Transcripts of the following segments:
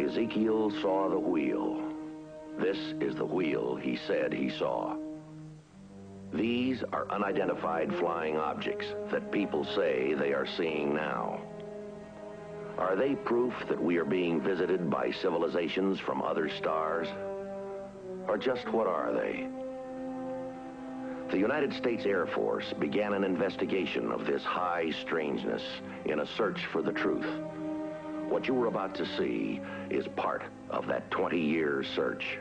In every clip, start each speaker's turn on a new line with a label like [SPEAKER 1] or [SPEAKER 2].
[SPEAKER 1] Ezekiel saw the wheel. This is the wheel he said he saw. These are unidentified flying objects that people say they are seeing now. Are they proof that we are being visited by civilizations from other stars? Or just what are they? The United States Air Force began an investigation of this high strangeness in a search for the truth. What you are about to see is part of that 20-year search.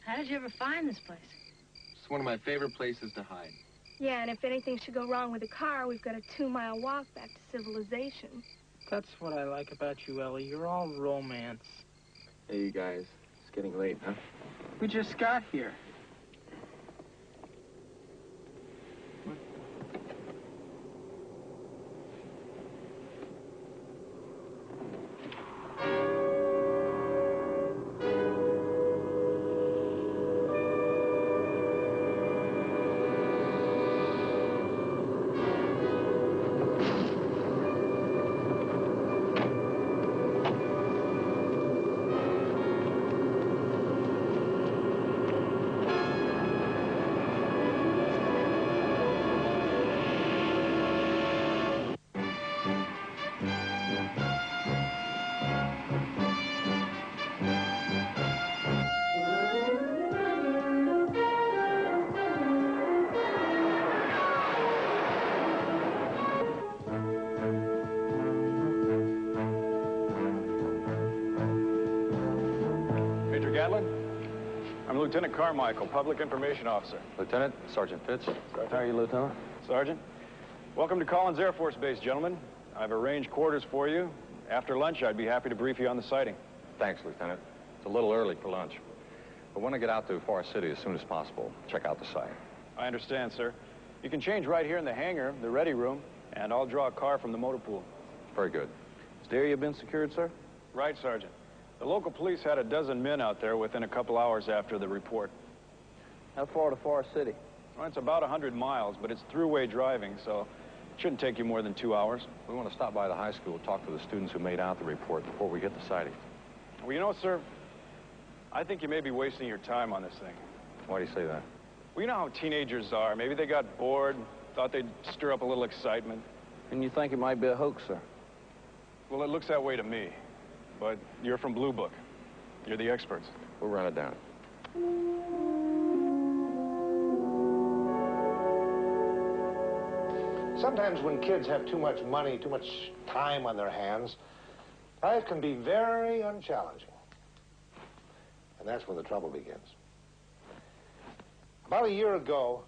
[SPEAKER 2] How did you ever find this place?
[SPEAKER 3] It's one of my favorite places to hide.
[SPEAKER 4] Yeah, and if anything should go wrong with the car, we've got a 2-mile walk back to civilization.
[SPEAKER 5] That's what I like about you, Ellie. You're all romance.
[SPEAKER 3] Hey, you guys. It's getting late, huh?
[SPEAKER 5] We just got here.
[SPEAKER 6] I'm Lieutenant Carmichael, Public Information Officer.
[SPEAKER 3] Lieutenant, Sergeant Fitz.
[SPEAKER 6] How are you, Lieutenant? Sergeant. Welcome to Collins Air Force Base, gentlemen. I've arranged quarters for you. After lunch, I'd be happy to brief you on the sighting.
[SPEAKER 7] Thanks, Lieutenant. It's a little early for lunch. I want to get out to Forest City as soon as possible. Check out the site.
[SPEAKER 6] I understand, sir. You can change right here in the hangar, the ready room, and I'll draw a car from the motor pool.
[SPEAKER 7] Very good.
[SPEAKER 6] Has the area been secured, sir? Right, Sergeant. The local police had a dozen men out there within a couple hours after the report.
[SPEAKER 5] How far to Forest City?
[SPEAKER 6] Well, it's about 100 miles, but it's throughway driving, so it shouldn't take you more than 2 hours.
[SPEAKER 7] We want to stop by the high school, talk to the students who made out the report before we hit the sighting.
[SPEAKER 6] Well, you know, sir, I think you may be wasting your time on this thing.
[SPEAKER 7] Why do you say that?
[SPEAKER 6] Well, you know how teenagers are. Maybe they got bored, thought they'd stir up a little excitement.
[SPEAKER 5] And you think it might be a hoax, sir?
[SPEAKER 6] Well, it looks that way to me. But you're from Blue Book. You're the experts.
[SPEAKER 7] We'll run it down.
[SPEAKER 8] sometimes when kids have too much money, too much time on their hands, life can be very unchallenging. And that's when the trouble begins. About a year ago,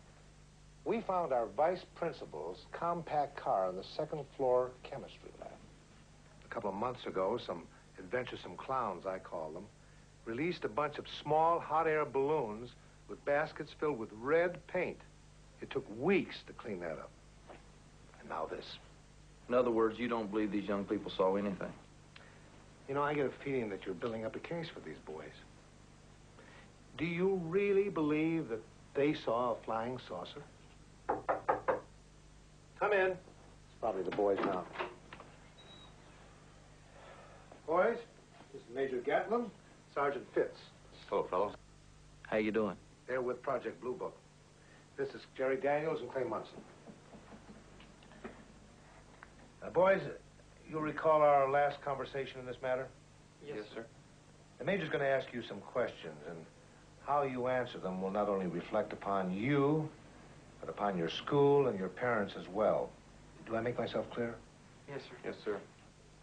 [SPEAKER 8] we found our vice principal's compact car in the second floor chemistry lab. A couple of months ago, some adventuresome clowns, I call them, released a bunch of small hot air balloons with baskets filled with red paint. It took weeks to clean that up. And now this.
[SPEAKER 9] In other words, you don't believe these young people saw anything?
[SPEAKER 8] You know, I get a feeling that you're building up a case for these boys. Do you really believe that they saw a flying saucer? Come in. It's probably the boys now. Boys, this is Major Gatlin, Sergeant Fitz.
[SPEAKER 7] Hello, fellows.
[SPEAKER 9] How you doing?
[SPEAKER 8] They're with Project Blue Book. This is Jerry Daniels and Clay Munson. Boys, you'll recall our last conversation in this matter?
[SPEAKER 3] Yes, sir.
[SPEAKER 8] The Major's going to ask you some questions, and how you answer them will not only reflect upon you, but upon your school and your parents as well. Do I make myself clear?
[SPEAKER 3] Yes, sir.
[SPEAKER 7] Yes, sir.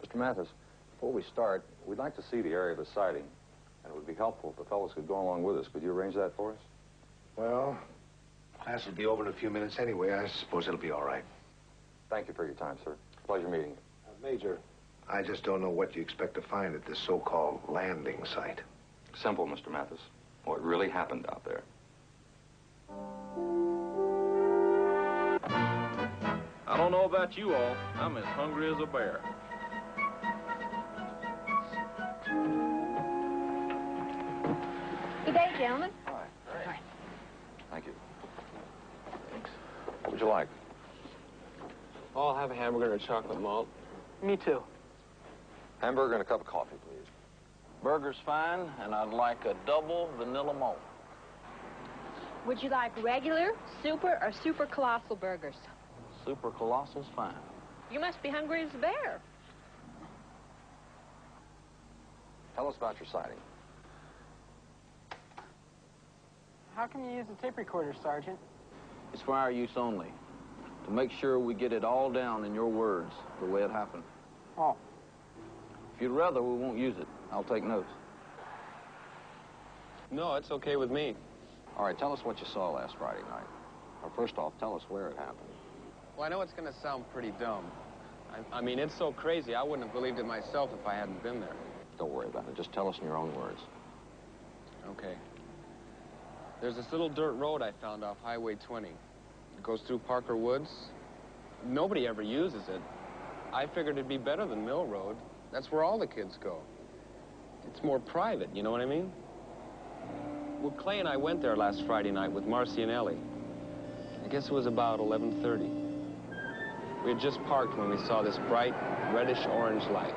[SPEAKER 7] Mr. Mathis, before we start, we'd like to see the area of the sighting, and it would be helpful if the fellows could go along with us. Could you arrange that for us?
[SPEAKER 8] Well, class will be over in a few minutes anyway. I suppose it'll be all right.
[SPEAKER 7] Thank you for your time, sir. Pleasure meeting you.
[SPEAKER 8] Major, I just don't know what you expect to find at this so-called landing site.
[SPEAKER 7] Simple, Mr. Mathis. What really happened out there.
[SPEAKER 9] I don't know about you all. I'm as hungry as a bear.
[SPEAKER 2] Good day, gentlemen.
[SPEAKER 7] Hi. Thank you. Thanks. What would you like?
[SPEAKER 3] I'll have a hamburger and a chocolate malt.
[SPEAKER 5] Me too.
[SPEAKER 7] Hamburger and a cup of coffee, please.
[SPEAKER 9] Burger's fine, and I'd like a double vanilla malt.
[SPEAKER 2] Would you like regular, super, or super colossal burgers?
[SPEAKER 9] Super colossal's fine.
[SPEAKER 2] You must be hungry as a bear.
[SPEAKER 7] Tell us about your sighting.
[SPEAKER 5] How can you use a tape recorder, Sergeant?
[SPEAKER 9] It's for our use only, to make sure we get it all down in your words, the way it happened.
[SPEAKER 5] Oh.
[SPEAKER 9] If you'd rather, we won't use it. I'll take notes.
[SPEAKER 3] No, it's okay with me.
[SPEAKER 7] All right, tell us what you saw last Friday night. Or first off, tell us where it happened.
[SPEAKER 3] Well, I know it's going to sound pretty dumb. I mean, it's so crazy, I wouldn't have believed it myself if I hadn't been there.
[SPEAKER 7] Don't worry about it. Just tell us in your own words.
[SPEAKER 3] Okay. There's this little dirt road I found off Highway 20. It goes through Parker Woods. Nobody ever uses it. I figured it'd be better than Mill Road. That's where all the kids go. It's more private, you know what I mean? Well, Clay and I went there last Friday night with Marcy and Ellie. I guess it was about 11:30. We had just parked when we saw this bright, reddish-orange light.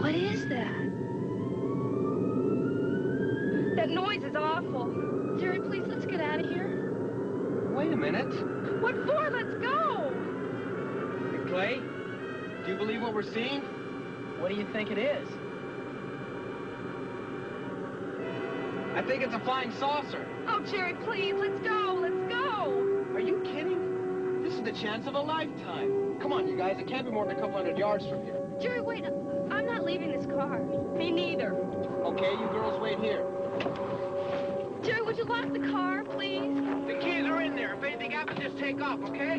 [SPEAKER 4] What is that? That noise is awful. Jerry, please, let's get out of here.
[SPEAKER 10] Wait a minute.
[SPEAKER 4] What for? Let's go.
[SPEAKER 10] Hey, Clay, do you believe what we're seeing?
[SPEAKER 5] What do you think it is?
[SPEAKER 10] I think it's a flying saucer.
[SPEAKER 4] Oh, Jerry, please, let's go. Let's go.
[SPEAKER 10] Are you kidding? This is the chance of a lifetime. Come on, you guys. It can't be more than a couple hundred yards from here.
[SPEAKER 4] Jerry, wait. I'm not leaving this car. Me neither.
[SPEAKER 10] Okay, you girls wait here.
[SPEAKER 4] Jerry, would you lock the car, please?
[SPEAKER 10] The kids are in there. If anything happens, just take off, okay?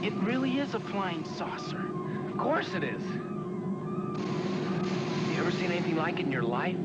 [SPEAKER 5] It really is a flying saucer.
[SPEAKER 10] Of course it is. You ever seen anything like it in your life?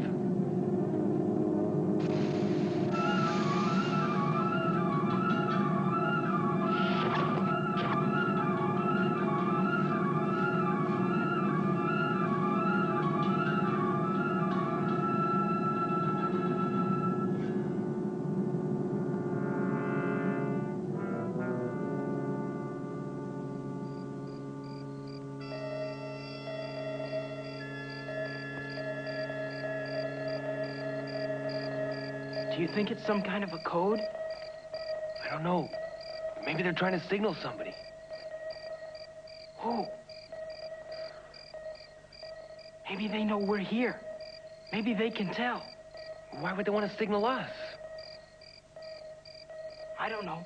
[SPEAKER 10] Do you think it's some kind of a code?
[SPEAKER 11] I don't know. Maybe they're trying to signal somebody.
[SPEAKER 10] Who? Maybe they know we're here. Maybe they can tell.
[SPEAKER 11] Why would they want to signal us?
[SPEAKER 10] I don't know.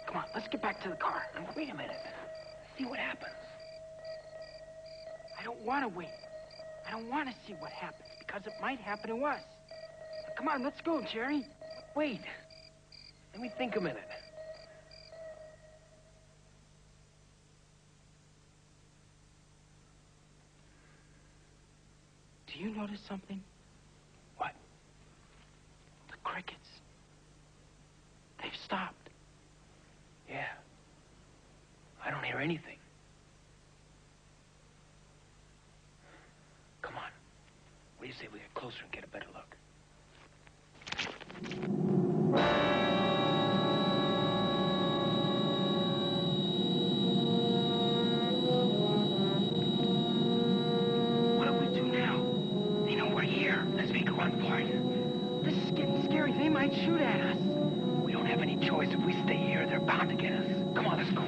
[SPEAKER 10] Come on, let's get back to the car.
[SPEAKER 11] Wait a minute. See what happens.
[SPEAKER 10] I don't want to wait. I don't want to see what happens, because it might happen to us. Now, come on, let's go, Jerry.
[SPEAKER 11] Wait. Let me think a minute.
[SPEAKER 10] Do you notice something?
[SPEAKER 11] What?
[SPEAKER 10] The crickets. They've stopped.
[SPEAKER 11] Yeah. I don't hear anything. Come on. What do you say we get closer and get a better look?
[SPEAKER 10] What do we do now?
[SPEAKER 11] They know we're here. Let's make a run for it.
[SPEAKER 10] This is getting scary. They might shoot at us.
[SPEAKER 11] We don't have any choice. If we stay here, they're bound to get us. Come on, let's go.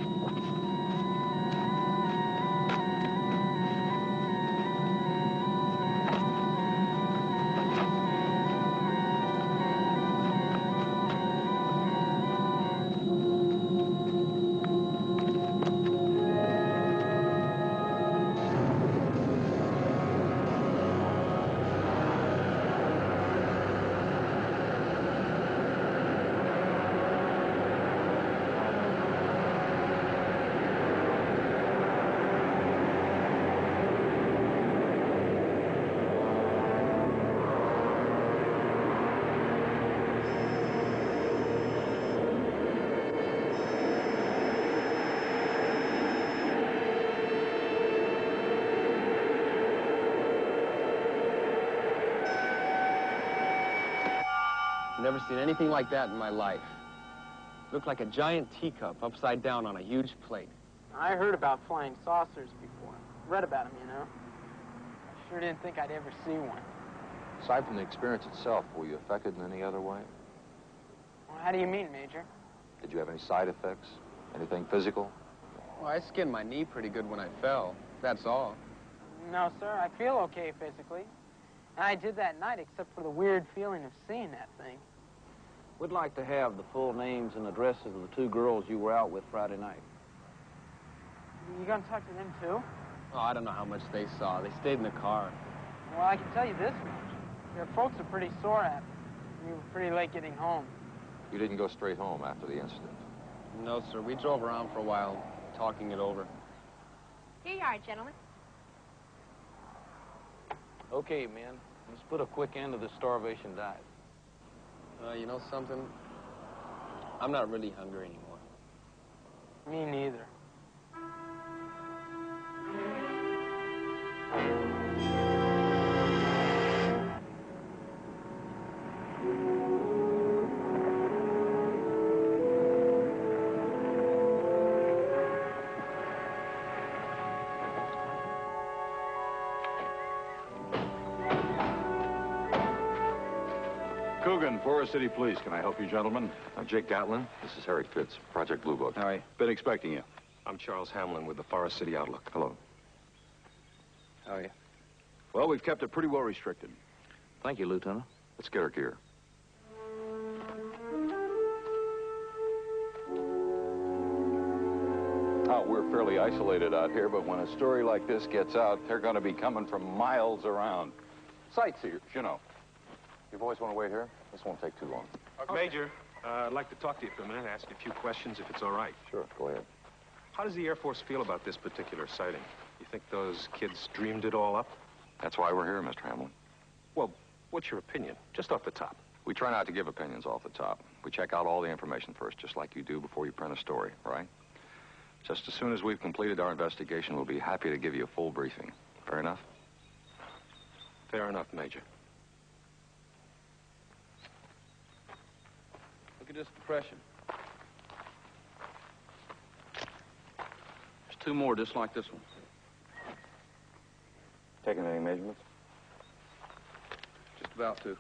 [SPEAKER 3] Never seen anything like that in my life. Looked like a giant teacup upside down on a huge plate.
[SPEAKER 5] I heard about flying saucers before. Read about them, you know. I sure didn't think I'd ever see one.
[SPEAKER 7] Aside from the experience itself, were you affected in any other way?
[SPEAKER 5] Well, how do you mean, Major?
[SPEAKER 7] Did you have any side effects? Anything physical?
[SPEAKER 3] Well, I skinned my knee pretty good when I fell. That's all.
[SPEAKER 5] No, sir. I feel okay physically. And I did that night, except for the weird feeling of seeing that thing.
[SPEAKER 9] We'd like to have the full names and addresses of the two girls you were out with Friday night.
[SPEAKER 5] You gonna talk to them, too?
[SPEAKER 3] Oh, I don't know how much they saw. They stayed in the car.
[SPEAKER 5] Well, I can tell you this much. Your folks are pretty sore at me. You were pretty late getting home.
[SPEAKER 7] You didn't go straight home after the incident?
[SPEAKER 3] No, sir. We drove around for a while, talking it over.
[SPEAKER 2] Here you are, gentlemen.
[SPEAKER 9] Okay, men. Let's put a quick end to this starvation diet.
[SPEAKER 3] You know something? I'm not really hungry anymore.
[SPEAKER 5] Me neither.
[SPEAKER 6] Coogan, Forest City Police. Can I help you, gentlemen?
[SPEAKER 7] I'm Jake Gatlin. This is Harry Fitz, Project Blue Book.
[SPEAKER 9] All right.
[SPEAKER 6] Been expecting you.
[SPEAKER 12] I'm Charles Hamlin with the Forest City Outlook.
[SPEAKER 7] Hello.
[SPEAKER 9] How are you?
[SPEAKER 6] Well, we've kept it pretty well restricted.
[SPEAKER 7] Thank you, Lieutenant. Let's get our gear. Oh, we're fairly isolated out here, but when a story like this gets out, they're going to be coming from miles around. Sightseers, you know. You boys want to wait here? This won't take too long.
[SPEAKER 12] Major, I'd like to talk to you for a minute, ask you a few questions if it's all right.
[SPEAKER 7] Sure, go ahead.
[SPEAKER 12] How does the Air Force feel about this particular sighting? You think those kids dreamed it all up?
[SPEAKER 7] That's why we're here, Mr. Hamlin.
[SPEAKER 12] Well, what's your opinion? Just off the top.
[SPEAKER 7] We try not to give opinions off the top. We check out all the information first, just like you do before you print a story, right? Just as soon as we've completed our investigation, we'll be happy to give you a full briefing. Fair enough?
[SPEAKER 12] Fair enough, Major.
[SPEAKER 9] Look at this depression. There's two more just like this one.
[SPEAKER 7] Taking any measurements?
[SPEAKER 9] Just about to.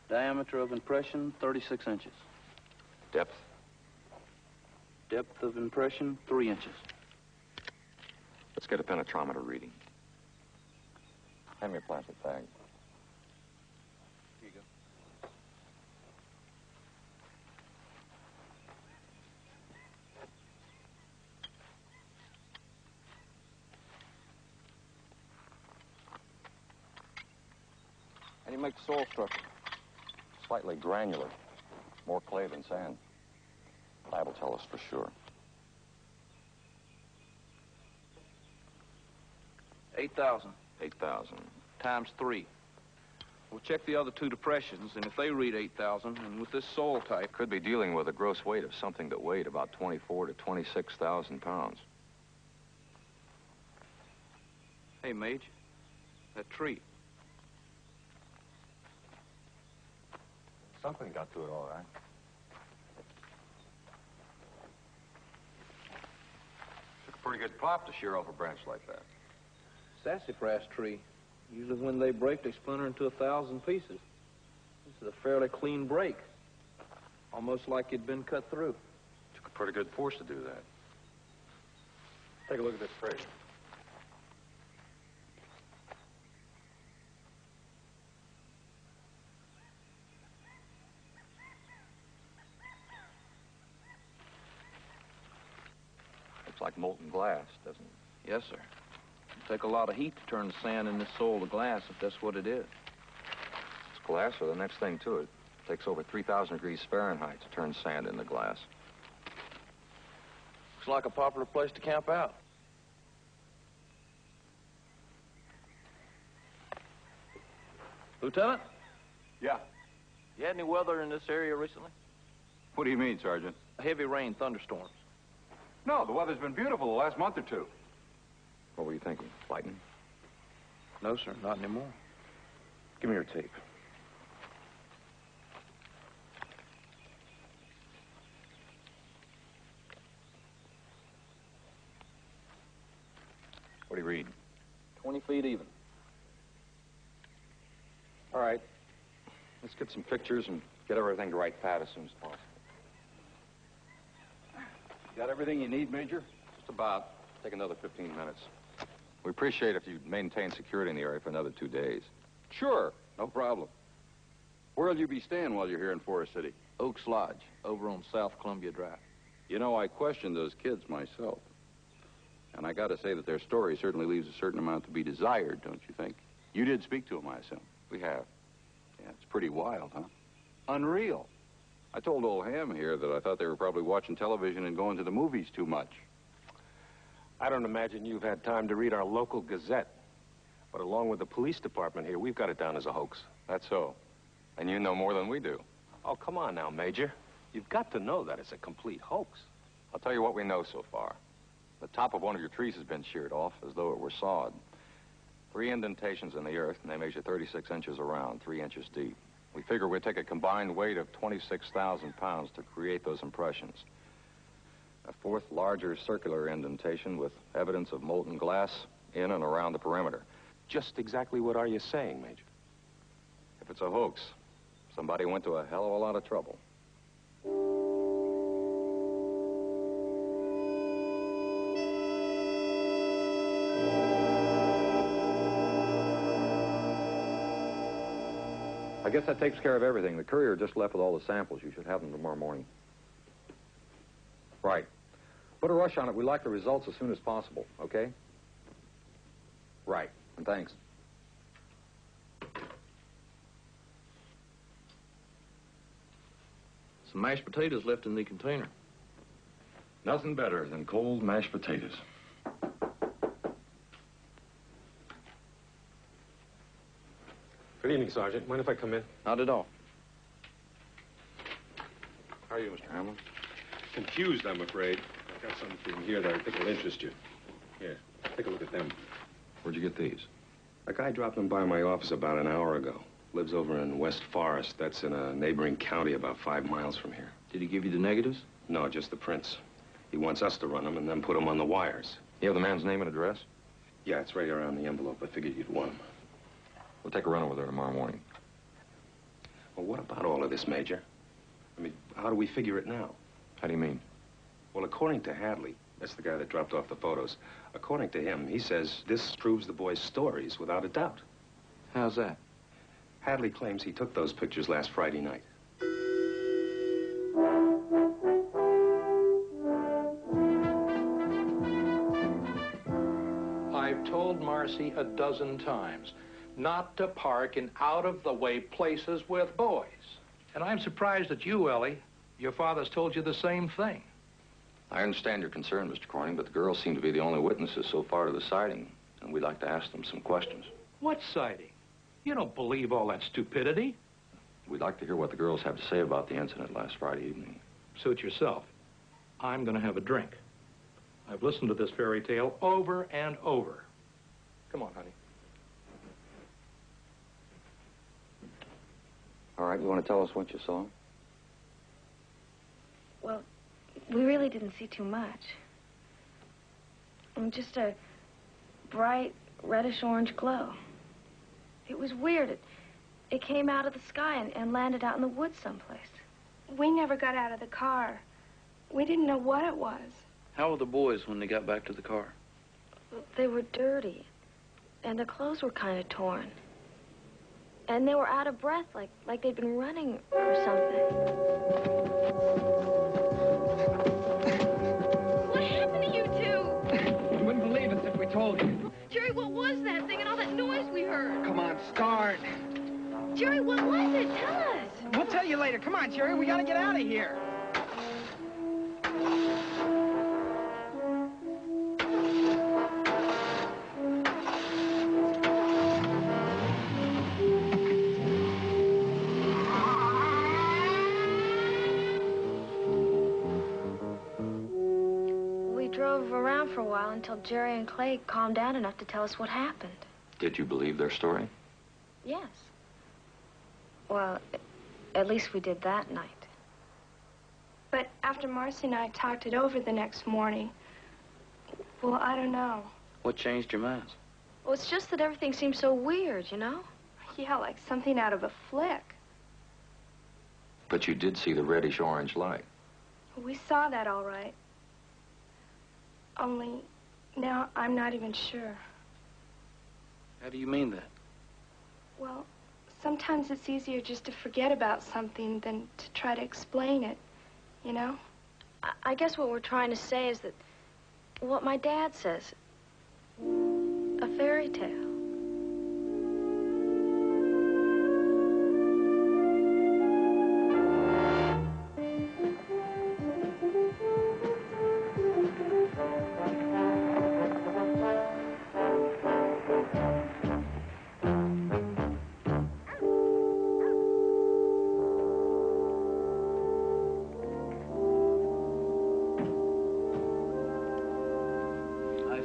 [SPEAKER 9] Diameter of impression, 36 inches.
[SPEAKER 7] Depth?
[SPEAKER 9] Depth of impression, 3 inches.
[SPEAKER 7] Let's get a penetrometer reading. Hand me a plastic bag.
[SPEAKER 9] Here you go.
[SPEAKER 7] How do you make the soil structure? Slightly granular. More clay than sand. Lab will tell us for sure.
[SPEAKER 9] 8,000.
[SPEAKER 7] 8,000.
[SPEAKER 9] Times 3. We'll check the other two depressions, and if they read 8,000, and with this soil type...
[SPEAKER 7] Could be dealing with a gross weight of something that weighed about 24 to 26,000 pounds.
[SPEAKER 9] Hey, Mage, that tree.
[SPEAKER 7] Something got to it all right. Took a pretty good pop to shear off a branch like that.
[SPEAKER 9] Sassafras tree. Usually when they break, they splinter into 1,000 pieces. This is a fairly clean break. Almost like it'd been cut through.
[SPEAKER 7] Took a pretty good force to do that.
[SPEAKER 6] Take a look at this tree.
[SPEAKER 7] Looks like molten glass, doesn't it?
[SPEAKER 9] Yes, sir. It'll take a lot of heat to turn the sand in this soil to glass, if that's what it is.
[SPEAKER 7] It's glass or the next thing to it. It takes over 3,000 degrees Fahrenheit to turn sand into glass.
[SPEAKER 9] Looks like a popular place to camp out. Lieutenant?
[SPEAKER 6] Yeah.
[SPEAKER 9] You had any weather in this area recently?
[SPEAKER 6] What do you mean, Sergeant?
[SPEAKER 9] Heavy rain, thunderstorms.
[SPEAKER 6] No, the weather's been beautiful the last month or two.
[SPEAKER 7] What were you thinking? Lightning?
[SPEAKER 9] No, sir, not anymore.
[SPEAKER 7] Give me your tape. What do you read?
[SPEAKER 9] 20 feet even.
[SPEAKER 7] All right. Let's get some pictures and get everything to right pad as soon as possible.
[SPEAKER 6] Got everything you need, Major?
[SPEAKER 7] Just about. Take another 15 minutes. We appreciate if you maintain security in the area for another 2 days.
[SPEAKER 13] Sure, no problem. Where'll you be staying while you're here in Forest City?
[SPEAKER 9] Oaks Lodge, over on South Columbia Drive.
[SPEAKER 13] You know, I questioned those kids myself. And I gotta say that their story certainly leaves a certain amount to be desired, don't you think? You did speak to them, I assume.
[SPEAKER 7] We have.
[SPEAKER 13] Yeah, it's pretty wild, huh? Unreal. I told old Ham here that I thought they were probably watching television and going to the movies too much.
[SPEAKER 12] I don't imagine you've had time to read our local Gazette. But along with the police department here, we've got it down as a hoax.
[SPEAKER 7] That's so. And you know more than we do.
[SPEAKER 12] Oh, come on now, Major. You've got to know that it's a complete hoax.
[SPEAKER 7] I'll tell you what we know so far. The top of one of your trees has been sheared off as though it were sawed. 3 indentations in the earth, and they measure 36 inches around, 3 inches deep. We figure we'd take a combined weight of 26,000 pounds to create those impressions. A fourth larger circular indentation with evidence of molten glass in and around the perimeter.
[SPEAKER 12] Just exactly what are you saying, Major?
[SPEAKER 7] If it's a hoax, somebody went to a hell of a lot of trouble. I guess that takes care of everything. The courier just left with all the samples. You should have them tomorrow morning. Right. Put a rush on it. We'd like the results as soon as possible, okay? Right. And thanks.
[SPEAKER 9] Some mashed potatoes left in the container.
[SPEAKER 7] Nothing better than cold mashed potatoes.
[SPEAKER 12] Good evening, Sergeant. Mind if I come in?
[SPEAKER 9] Not at all.
[SPEAKER 7] How are you, Mr. Hamlin?
[SPEAKER 12] Confused, I'm afraid. I've got something here that I think will interest you. Here, take a look at them.
[SPEAKER 7] Where'd you get these?
[SPEAKER 12] A guy dropped them by my office about an hour ago. Lives over in West Forest. That's in a neighboring county about 5 miles from here.
[SPEAKER 9] Did he give you the negatives?
[SPEAKER 12] No, just the prints. He wants us to run them and then put them on the wires.
[SPEAKER 7] You have the man's name and address?
[SPEAKER 12] Yeah, it's right around the envelope. I figured you'd want them.
[SPEAKER 7] We'll take a run over there tomorrow morning.
[SPEAKER 12] Well, what about all of this, Major? I mean, how do we figure it now?
[SPEAKER 7] How do you mean?
[SPEAKER 12] Well, according to Hadley, that's the guy that dropped off the photos, according to him, he says this proves the boys' stories without a doubt.
[SPEAKER 9] How's that?
[SPEAKER 12] Hadley claims he took those pictures last Friday night.
[SPEAKER 14] I've told Marcy a dozen times not to park in out-of-the-way places with boys. And I'm surprised at you, Ellie. Your father's told you the same thing.
[SPEAKER 7] I understand your concern, Mr. Corning, but the girls seem to be the only witnesses so far to the sighting, and we'd like to ask them some questions.
[SPEAKER 14] What sighting? You don't believe all that stupidity.
[SPEAKER 7] We'd like to hear what the girls have to say about the incident last Friday evening.
[SPEAKER 14] Suit yourself. I'm going to have a drink. I've listened to this fairy tale over and over. Come on, honey.
[SPEAKER 7] All right, you want to tell us what you saw?
[SPEAKER 4] Well, we really didn't see too much. Just a bright reddish-orange glow. It was weird. It came out of the sky and landed out in the woods someplace.
[SPEAKER 15] We never got out of the car. We didn't know what it was.
[SPEAKER 9] How were the boys when they got back to the car?
[SPEAKER 4] They were dirty, and their clothes were kind of torn. And they were out of breath, like they'd been running or something.
[SPEAKER 15] What happened to you two?
[SPEAKER 11] You wouldn't believe us if we told you.
[SPEAKER 15] Jerry, what was that thing and all that noise we heard?
[SPEAKER 11] Come on, start.
[SPEAKER 15] Jerry, what was it? Tell us.
[SPEAKER 11] We'll tell you later. Come on, Jerry, we gotta get out of here.
[SPEAKER 4] We drove around for a while until Jerry and Clay calmed down enough to tell us what happened.
[SPEAKER 7] Did you believe their story?
[SPEAKER 4] Yes. Well, at least we did that night.
[SPEAKER 15] But after Marcy and I talked it over the next morning, well, I don't know.
[SPEAKER 9] What changed your minds?
[SPEAKER 4] Well, it's just that everything seems so weird, you know?
[SPEAKER 15] Yeah, like something out of a flick.
[SPEAKER 7] But you did see the reddish-orange light.
[SPEAKER 15] We saw that all right. Only now I'm not even sure.
[SPEAKER 9] How do you mean that?
[SPEAKER 15] Well, sometimes it's easier just to forget about something than to try to explain it, you know?
[SPEAKER 4] I guess what we're trying to say is that what my dad says, a fairy tale.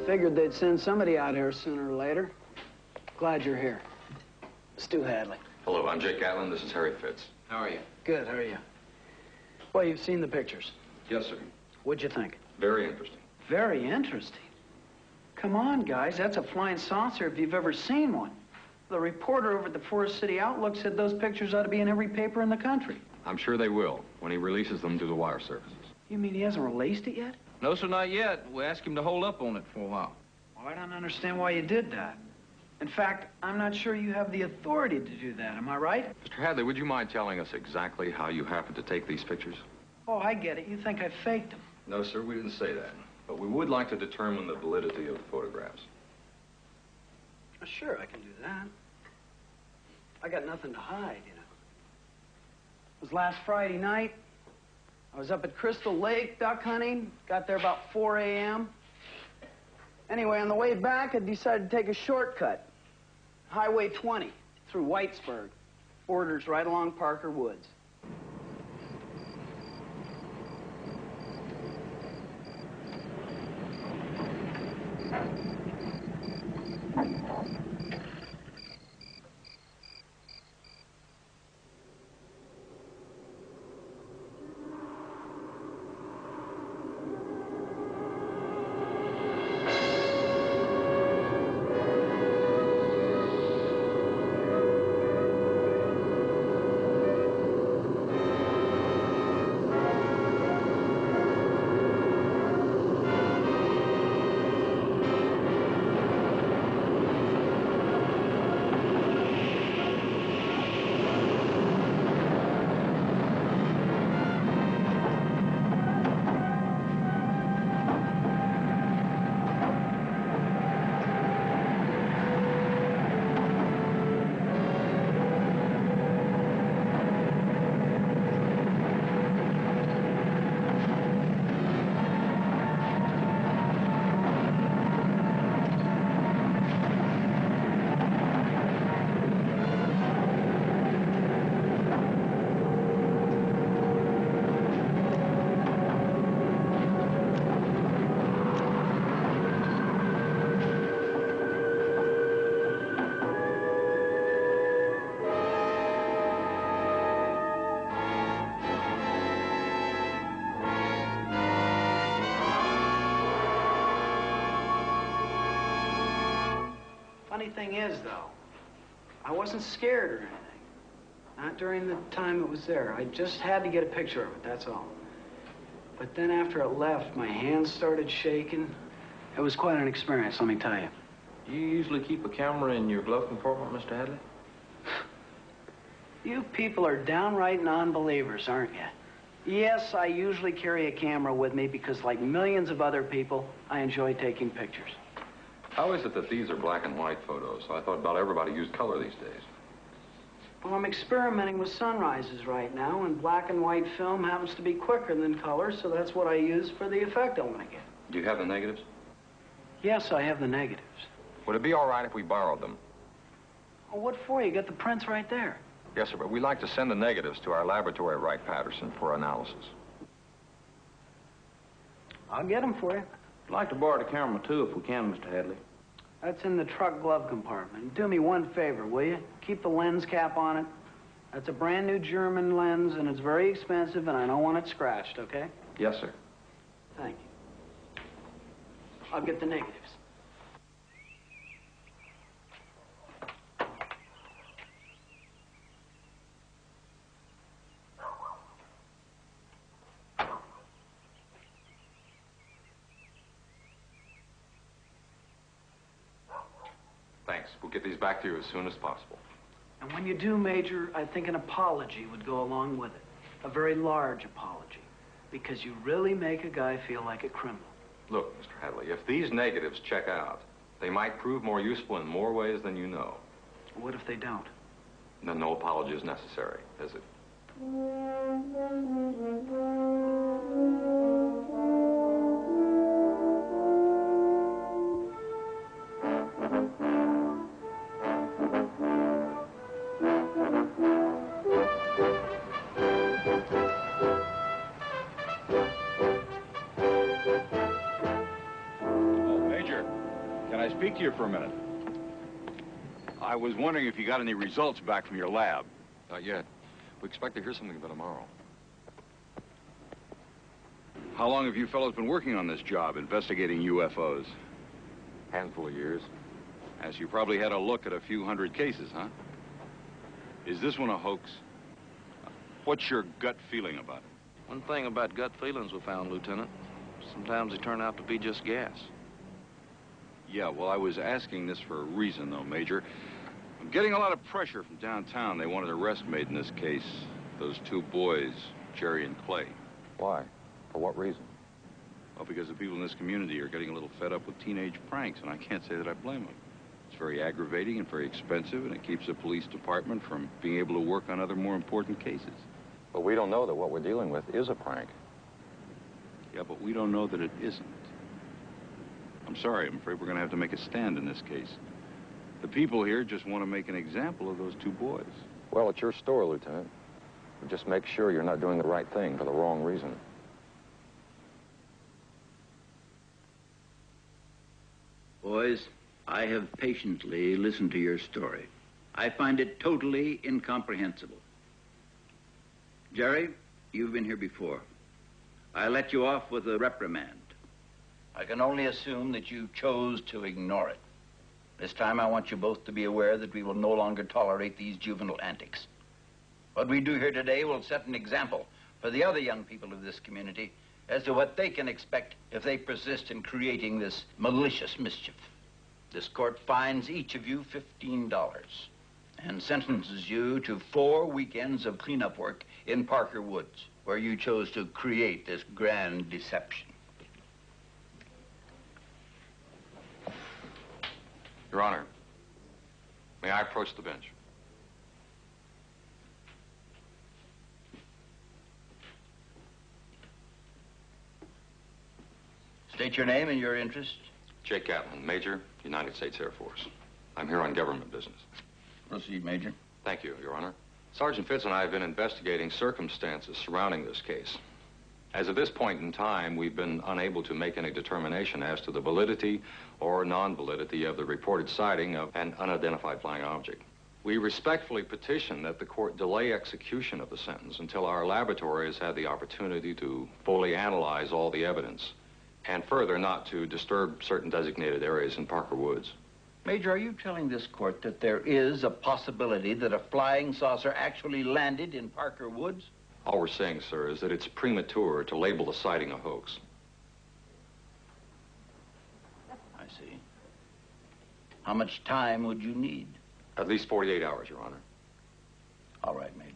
[SPEAKER 10] Figured they'd send somebody out here sooner or later. Glad you're here. Stu Hadley.
[SPEAKER 7] Hello, I'm Jake Gatlin. This is Harry Fitz.
[SPEAKER 10] How are you? Good, how are you? Well, you've seen the pictures.
[SPEAKER 7] Yes, sir.
[SPEAKER 10] What'd you think?
[SPEAKER 7] Very interesting.
[SPEAKER 10] Very interesting. Come on, guys. That's a flying saucer if you've ever seen one. The reporter over at the Forest City Outlook said those pictures ought to be in every paper in the country.
[SPEAKER 7] I'm sure they will when he releases them to the wire services.
[SPEAKER 10] You mean he hasn't released it yet?
[SPEAKER 9] No, sir, not yet. We asked him to hold up on it for a while.
[SPEAKER 10] Well, I don't understand why you did that. In fact, I'm not sure you have the authority to do that. Am I right?
[SPEAKER 7] Mr. Hadley, would you mind telling us exactly how you happened to take these pictures?
[SPEAKER 10] Oh, I get it. You think I faked them.
[SPEAKER 7] No, sir, we didn't say that. But we would like to determine the validity of the photographs.
[SPEAKER 10] Sure, I can do that. I got nothing to hide, you know. It was last Friday night. I was up at Crystal Lake duck hunting. Got there about 4 a.m. Anyway, on the way back, I decided to take a shortcut. Highway 20 through Whitesburg. Borders right along Parker Woods. Funny thing is, though, I wasn't scared or anything. Not during the time it was there. I just had to get a picture of it, that's all. But then after it left, my hands started shaking. It was quite an experience, let me tell you.
[SPEAKER 9] Do you usually keep a camera in your glove compartment, Mr. Hadley?
[SPEAKER 10] You people are downright non-believers, aren't you? Yes, I usually carry a camera with me because, like millions of other people, I enjoy taking pictures.
[SPEAKER 7] How is it that these are black and white photos? I thought about everybody used color these days.
[SPEAKER 10] Well, I'm experimenting with sunrises right now, and black and white film happens to be quicker than color, so that's what I use for the effect I want to get.
[SPEAKER 7] Do you have the negatives?
[SPEAKER 10] Yes, I have the negatives.
[SPEAKER 7] Would it be all right if we borrowed them?
[SPEAKER 10] Well, what for? You got the prints right there.
[SPEAKER 7] Yes, sir, but we'd like to send the negatives to our laboratory at Wright-Patterson for analysis.
[SPEAKER 10] I'll get them for you.
[SPEAKER 9] I'd like to borrow the camera, too, if we can, Mr. Hadley.
[SPEAKER 10] That's in the truck glove compartment. Do me one favor, will you? Keep the lens cap on it. That's a brand new German lens, and it's very expensive, and I don't want it scratched, okay?
[SPEAKER 7] Yes, sir.
[SPEAKER 10] Thank you. I'll get the negatives.
[SPEAKER 7] Thanks. We'll get these back to you as soon as possible.
[SPEAKER 10] And when you do, Major, I think an apology would go along with it. A very large apology. Because you really make a guy feel like a criminal.
[SPEAKER 7] Look, Mr. Hadley, if these negatives check out, they might prove more useful in more ways than you know.
[SPEAKER 10] What if they don't?
[SPEAKER 7] Then no apology is necessary, is it?
[SPEAKER 6] Speak to you for a minute. I was wondering if you got any results back from your lab.
[SPEAKER 7] Not yet. We expect to hear something by tomorrow.
[SPEAKER 6] How long have you fellows been working on this job, investigating UFOs?
[SPEAKER 7] Handful of years.
[SPEAKER 6] As you probably had a look at a few hundred cases, huh? Is this one a hoax? What's your gut feeling about it?
[SPEAKER 9] One thing about gut feelings we found, Lieutenant. Sometimes they turn out to be just gas.
[SPEAKER 6] Yeah, well, I was asking this for a reason, though, Major. I'm getting a lot of pressure from downtown. They wanted an arrest made in this case. Those two boys, Jerry and Clay.
[SPEAKER 7] Why? For what reason?
[SPEAKER 6] Well, because the people in this community are getting a little fed up with teenage pranks, and I can't say that I blame them. It's very aggravating and very expensive, and it keeps the police department from being able to work on other more important cases.
[SPEAKER 7] But we don't know that what we're dealing with is a prank.
[SPEAKER 6] Yeah, but we don't know that it isn't. I'm sorry, I'm afraid we're going to have to make a stand in this case. The people here just want to make an example of those two boys.
[SPEAKER 7] Well, it's your store, Lieutenant. Just make sure you're not doing the right thing for the wrong reason.
[SPEAKER 16] Boys, I have patiently listened to your story. I find it totally incomprehensible. Jerry, you've been here before. I let you off with a reprimand. I can only assume that you chose to ignore it. This time I want you both to be aware that we will no longer tolerate these juvenile antics. What we do here today will set an example for the other young people of this community as to what they can expect if they persist in creating this malicious mischief. This court fines each of you $15 and sentences you to 4 weekends of cleanup work in Parker Woods, where you chose to create this grand deception.
[SPEAKER 7] Your Honor, may I approach the bench?
[SPEAKER 16] State your name and your interest.
[SPEAKER 7] Jake Gatlin, Major, United States Air Force. I'm here on government business.
[SPEAKER 16] Proceed, Major.
[SPEAKER 7] Thank you, Your Honor. Sergeant Fitz and I have been investigating circumstances surrounding this case. As of this point in time, we've been unable to make any determination as to the validity or non-validity of the reported sighting of an unidentified flying object. We respectfully petition that the court delay execution of the sentence until our laboratory has had the opportunity to fully analyze all the evidence, and further, not to disturb certain designated areas in Parker Woods.
[SPEAKER 16] Major, are you telling this court that there is a possibility that a flying saucer actually landed in Parker Woods?
[SPEAKER 7] All we're saying, sir, is that it's premature to label the sighting a hoax.
[SPEAKER 16] I see. How much time would you need?
[SPEAKER 7] At least 48 hours, Your Honor.
[SPEAKER 16] All right, Major.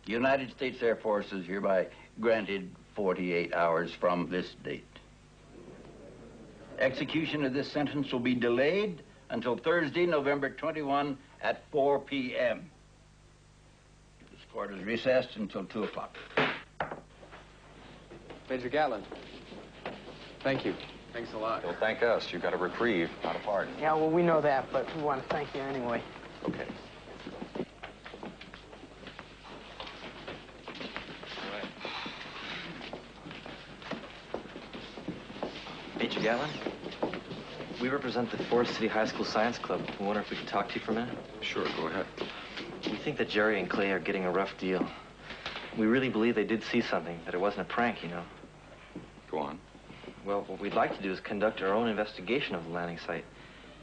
[SPEAKER 16] The United States Air Force is hereby granted 48 hours from this date. Execution of this sentence will be delayed until Thursday, November 21 at 4 p.m. This court is recessed until 2 o'clock.
[SPEAKER 3] Major Gatlin, thank you. Thanks a lot.
[SPEAKER 7] You'll thank us. You got a reprieve, not a pardon.
[SPEAKER 5] Yeah, well, we know that, but we want to thank you anyway.
[SPEAKER 7] Okay.
[SPEAKER 17] Major Gatlin, we represent the Forest City High School Science Club. We wonder if we could talk to you for a minute.
[SPEAKER 7] Sure, go ahead.
[SPEAKER 17] We think that Jerry and Clay are getting a rough deal. We really believe they did see something, that it wasn't a prank, you know.
[SPEAKER 7] Go on.
[SPEAKER 17] Well, what we'd like to do is conduct our own investigation of the landing site.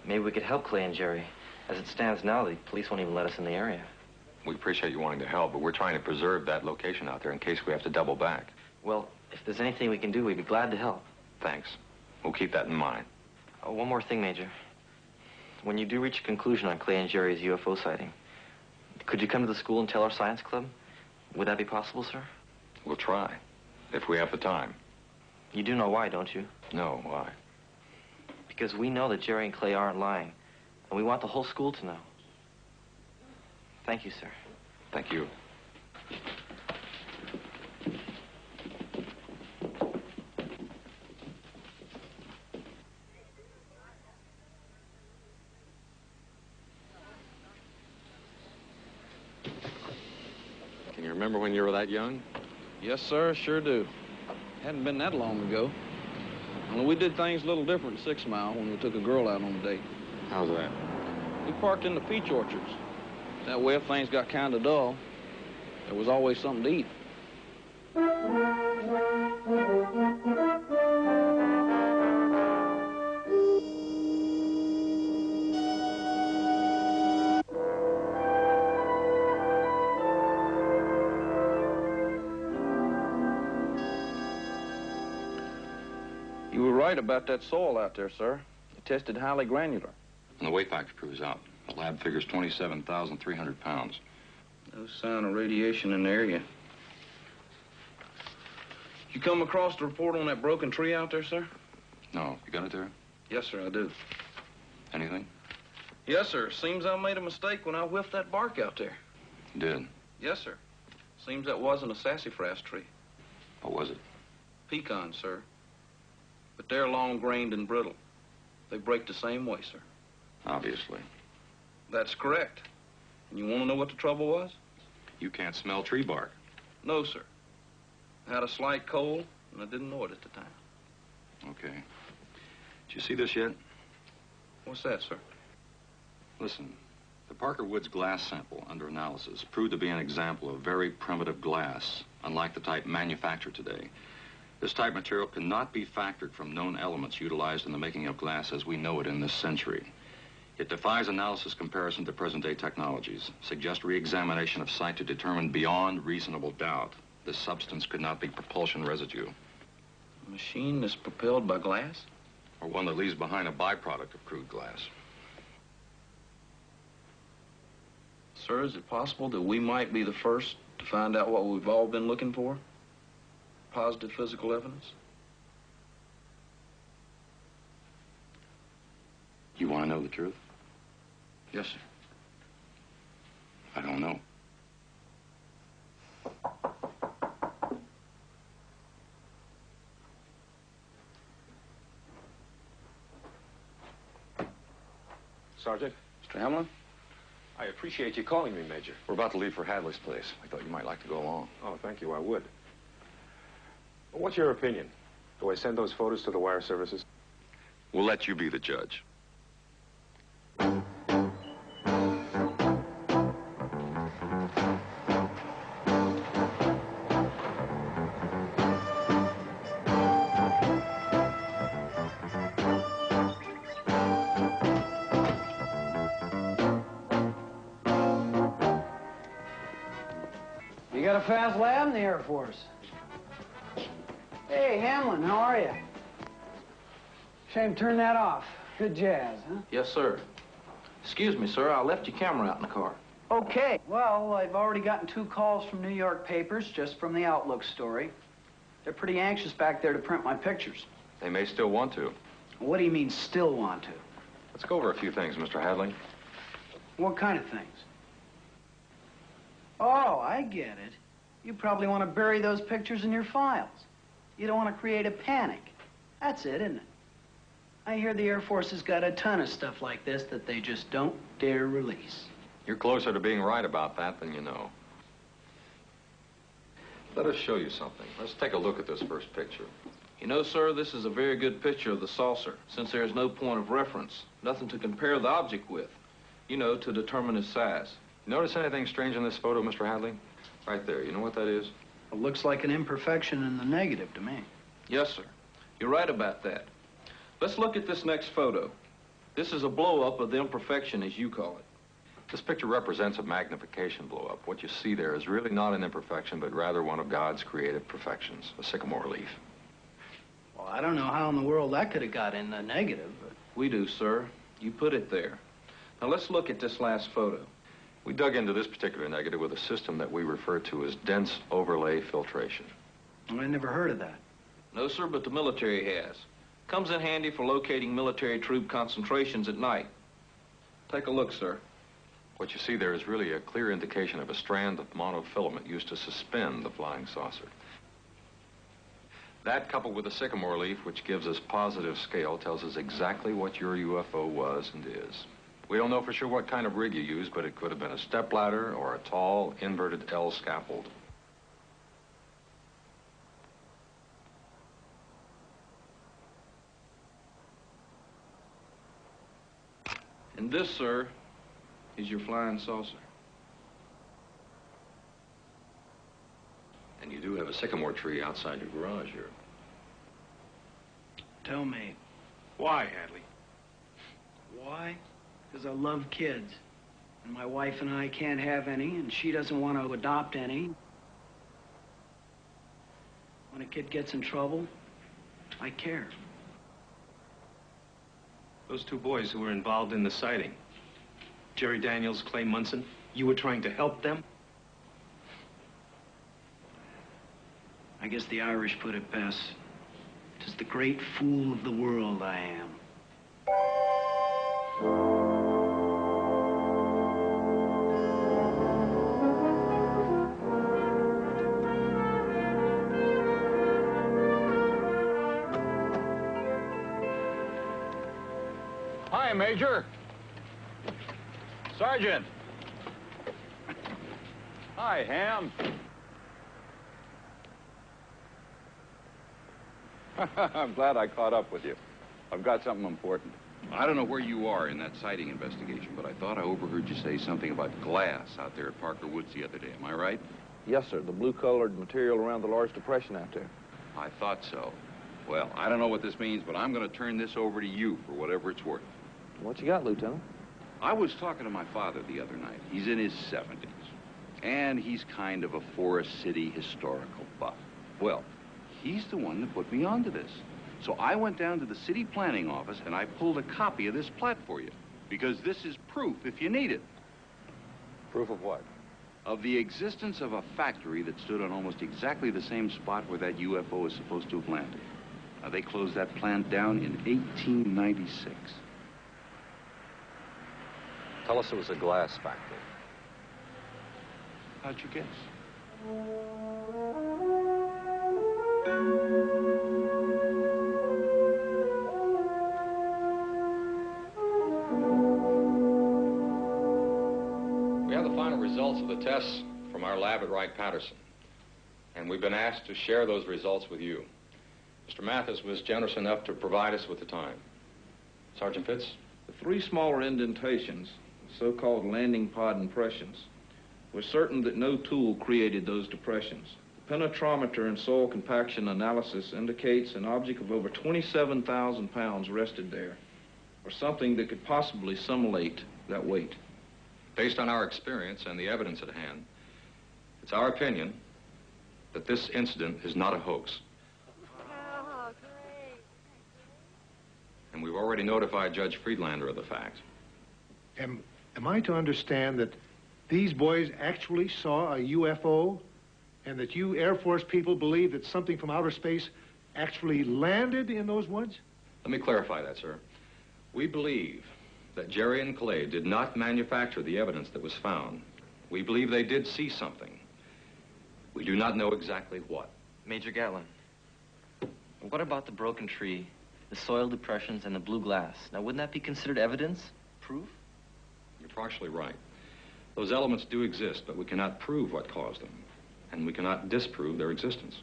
[SPEAKER 17] Maybe we could help Clay and Jerry. As it stands now, the police won't even let us in the area.
[SPEAKER 7] We appreciate you wanting to help, but we're trying to preserve that location out there in case we have to double back.
[SPEAKER 17] Well, if there's anything we can do, we'd be glad to help.
[SPEAKER 7] Thanks. We'll keep that in mind.
[SPEAKER 17] Oh, one more thing, Major. When you do reach a conclusion on Clay and Jerry's UFO sighting, could you come to the school and tell our science club? Would that be possible, sir?
[SPEAKER 7] We'll try, if we have the time.
[SPEAKER 17] You do know why, don't you?
[SPEAKER 7] No, why?
[SPEAKER 17] Because we know that Jerry and Clay aren't lying, and we want the whole school to know. Thank you, sir.
[SPEAKER 7] Thank you. Can you remember when you were that young?
[SPEAKER 18] Yes, sir, sure do. Hadn't been that long ago. Only we did things a little different at 6 Mile when we took a girl out on a date.
[SPEAKER 7] How's that?
[SPEAKER 18] We parked in the peach orchards. That way, if things got kind of dull, there was always something to eat. You were right about that soil out there, sir. It tested highly granular.
[SPEAKER 7] And the weight factor proves out. The lab figures 27,300 pounds.
[SPEAKER 18] No sign of radiation in the area. You come across the report on that broken tree out there, sir?
[SPEAKER 7] No. You got it there?
[SPEAKER 18] Yes, sir, I do.
[SPEAKER 7] Anything?
[SPEAKER 18] Yes, sir. Seems I made a mistake when I whiffed that bark out there.
[SPEAKER 7] You did?
[SPEAKER 18] Yes, sir. Seems that wasn't a sassafras tree.
[SPEAKER 7] What was it?
[SPEAKER 18] Pecan, sir. But they're long-grained and brittle. They break the same way, sir.
[SPEAKER 7] Obviously.
[SPEAKER 18] That's correct. And you want to know what the trouble was?
[SPEAKER 7] You can't smell tree bark.
[SPEAKER 18] No, sir. I had a slight cold, and I didn't know it at the time.
[SPEAKER 7] Okay. Did you see this yet?
[SPEAKER 18] What's that, sir?
[SPEAKER 7] Listen, the Parker Woods glass sample under analysis proved to be an example of very primitive glass, unlike the type manufactured today. This type material cannot be factored from known elements utilized in the making of glass as we know it in this century. It defies analysis comparison to present-day technologies, suggests re-examination of site to determine beyond reasonable doubt this substance could not be propulsion residue.
[SPEAKER 18] A machine that's propelled by glass?
[SPEAKER 7] Or one that leaves behind a byproduct of crude glass.
[SPEAKER 18] Sir, is it possible that we might be the first to find out what we've all been looking for? Positive physical evidence?
[SPEAKER 7] You want to know the truth?
[SPEAKER 18] Yes, sir.
[SPEAKER 7] I don't know.
[SPEAKER 12] Sergeant?
[SPEAKER 18] Mr. Hamlin?
[SPEAKER 12] I appreciate you calling me, Major.
[SPEAKER 7] We're about to leave for Hadley's place. I thought you might like to go along.
[SPEAKER 12] Oh, thank you, I would. What's your opinion? Do I send those photos to the wire services?
[SPEAKER 7] We'll let you be the judge.
[SPEAKER 10] got a fast lab in the Air Force. Hey, Hamlin, how are you? Shame, turn that off. Good jazz, huh?
[SPEAKER 9] Yes, sir. Excuse me, sir. I left your camera out in the car.
[SPEAKER 10] Okay. Well, I've already gotten 2 calls from New York papers, just from the Outlook story. They're pretty anxious back there to print my pictures.
[SPEAKER 7] They may still want to.
[SPEAKER 10] What do you mean, still want to?
[SPEAKER 7] Let's go over a few things, Mr. Hadley.
[SPEAKER 10] What kind of things? Oh, I get it. You probably want to bury those pictures in your files. You don't want to create a panic. That's it, isn't it? I hear the Air Force has got a ton of stuff like this that they just don't dare release.
[SPEAKER 7] You're closer to being right about that than you know. Let us show you something. Let's take a look at this first picture.
[SPEAKER 9] You know, sir, this is a very good picture of the saucer, since there is no point of reference, nothing to compare the object with, you know, to determine its size.
[SPEAKER 7] Notice anything strange in this photo, Mr. Hadley? Right there. You know what that is?
[SPEAKER 10] It looks like an imperfection in the negative to me.
[SPEAKER 9] Yes, sir. You're right about that. Let's look at this next photo. This is a blow-up of the imperfection, as you call it.
[SPEAKER 7] This picture represents a magnification blow-up. What you see there is really not an imperfection, but rather one of God's creative perfections, a sycamore leaf.
[SPEAKER 10] Well, I don't know how in the world that could have got in the negative, but...
[SPEAKER 9] We do, sir. You put it there. Now, let's look at this last photo.
[SPEAKER 7] We dug into this particular negative with a system that we refer to as dense overlay filtration.
[SPEAKER 10] I never heard of that.
[SPEAKER 9] No, sir, but the military has. Comes in handy for locating military troop concentrations at night. Take a look, sir.
[SPEAKER 7] What you see there is really a clear indication of a strand of monofilament used to suspend the flying saucer. That, coupled with the sycamore leaf, which gives us positive scale, tells us exactly what your UFO was and is. We don't know for sure what kind of rig you used, but it could have been a stepladder or a tall, inverted L scaffold.
[SPEAKER 9] And this, sir, is your flying saucer.
[SPEAKER 7] And you do have a sycamore tree outside your garage here.
[SPEAKER 10] Tell me.
[SPEAKER 12] Why, Hadley?
[SPEAKER 10] Why? Because I love kids. And my wife and I can't have any, and she doesn't want to adopt any. When a kid gets in trouble, I care.
[SPEAKER 12] Those 2 boys who were involved in the sighting, Jerry Daniels, Clay Munson, you were trying to help them?
[SPEAKER 10] I guess the Irish put it best. 'Tis the great fool of the world I am.
[SPEAKER 13] Hi, Major. Sergeant. Hi, Ham. I'm glad I caught up with you. I've got something important.
[SPEAKER 6] I don't know where you are in that sighting investigation, but I thought I overheard you say something about glass out there at Parker Woods the other day. Am I right?
[SPEAKER 9] Yes, sir. The blue-colored material around the large depression out there.
[SPEAKER 6] I thought so. Well, I don't know what this means, but I'm going to turn this over to you for whatever it's worth.
[SPEAKER 9] What you got, Lieutenant?
[SPEAKER 6] I was talking to my father the other night. He's in his 70s, and he's kind of a Forest City historical buff. Well, he's the one that put me onto this. So I went down to the city planning office and I pulled a copy of this plat for you, because this is proof if you need it.
[SPEAKER 7] Proof of what?
[SPEAKER 6] Of the existence of a factory that stood on almost exactly the same spot where that UFO is supposed to have landed. Now, they closed that plant down in 1896.
[SPEAKER 7] Tell us it was a glass factory.
[SPEAKER 6] How'd you guess?
[SPEAKER 7] We have the final results of the tests from our lab at Wright-Patterson, and we've been asked to share those results with you. Mr. Mathis was generous enough to provide us with the time. Sergeant Pitts?
[SPEAKER 9] The 3 smaller indentations, so-called landing pod impressions, we're certain that no tool created those depressions. The penetrometer and soil compaction analysis indicates an object of over 27,000 pounds rested there, or something that could possibly simulate that weight.
[SPEAKER 7] Based on our experience and the evidence at hand,
[SPEAKER 9] It's our opinion that this incident is not a hoax.
[SPEAKER 2] Oh, great.
[SPEAKER 9] And we've already notified Judge Friedlander of the fact.
[SPEAKER 8] Am I to understand that these boys actually saw a UFO and that you Air Force people believe that something from outer space actually landed in those woods?
[SPEAKER 9] Let me clarify that, sir. We believe that Jerry and Clay did not manufacture the evidence that was found. We believe they did see something. We do not know exactly what.
[SPEAKER 17] Major Gatlin, what about the broken tree, the soil depressions, and the blue glass? Now, wouldn't that be considered evidence? Proof?
[SPEAKER 9] You're partially right. Those elements do exist, but we cannot prove what caused them, and we cannot disprove their existence.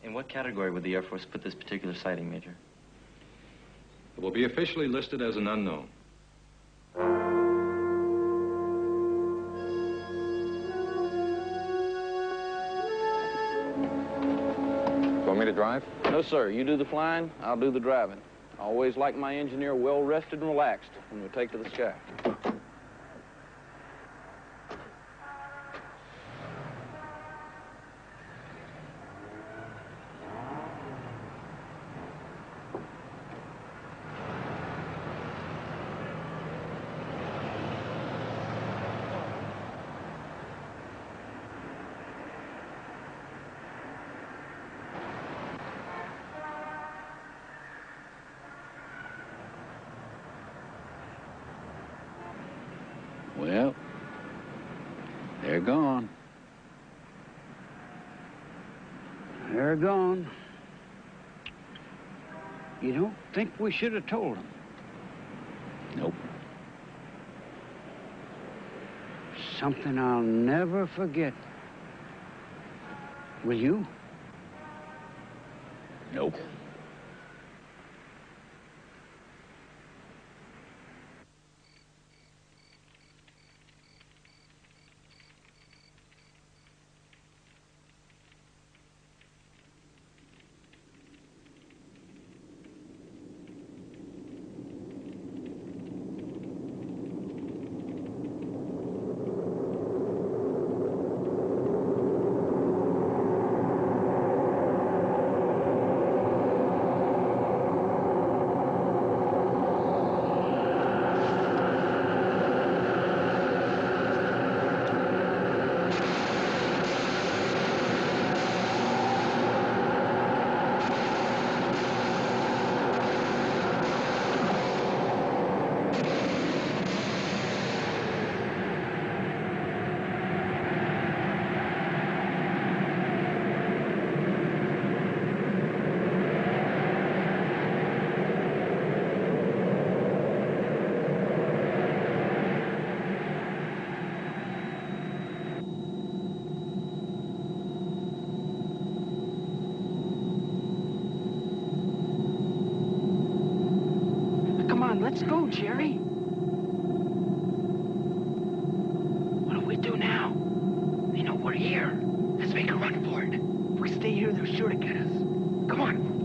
[SPEAKER 17] In what category would the Air Force put this particular sighting, Major?
[SPEAKER 9] It will be officially listed as an unknown.
[SPEAKER 7] Want me to drive?
[SPEAKER 18] No, sir. You do the flying, I'll do the driving. I always like my engineer well rested and relaxed when we take to the sky.
[SPEAKER 13] Well, they're gone.
[SPEAKER 19] They're gone. You don't think we should have told them?
[SPEAKER 13] Nope.
[SPEAKER 19] Something I'll never forget. Will you?
[SPEAKER 13] Nope.
[SPEAKER 19] Come on, let's go, Jerry. What do we do now? They know we're here. Let's make a run for it. If we stay here, they're sure to get us. Come on.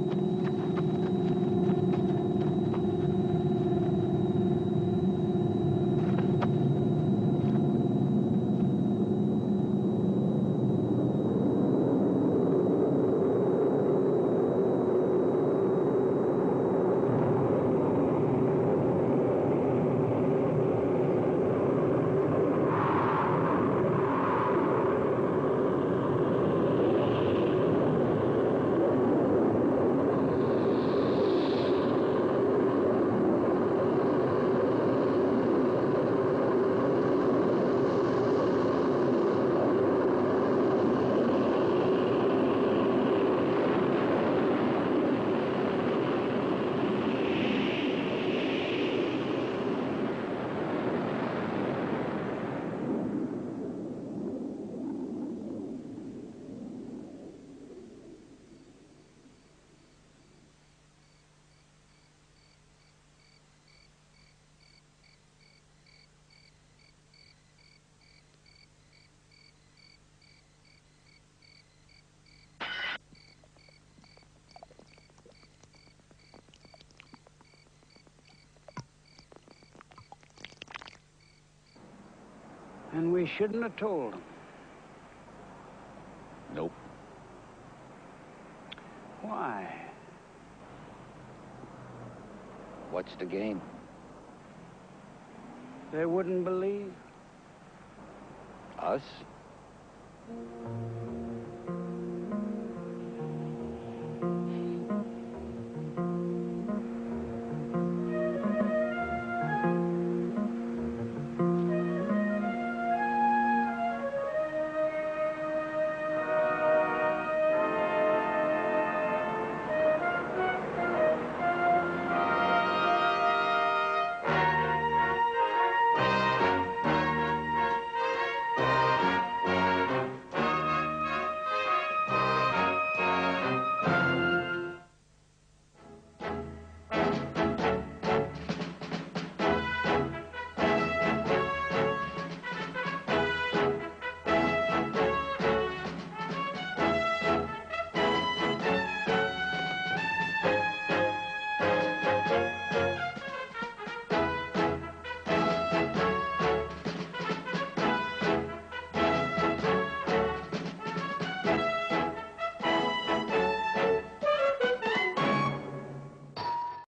[SPEAKER 19] And we shouldn't have told them.
[SPEAKER 20] Why?
[SPEAKER 21] What's the game?
[SPEAKER 20] They wouldn't believe.
[SPEAKER 21] Us?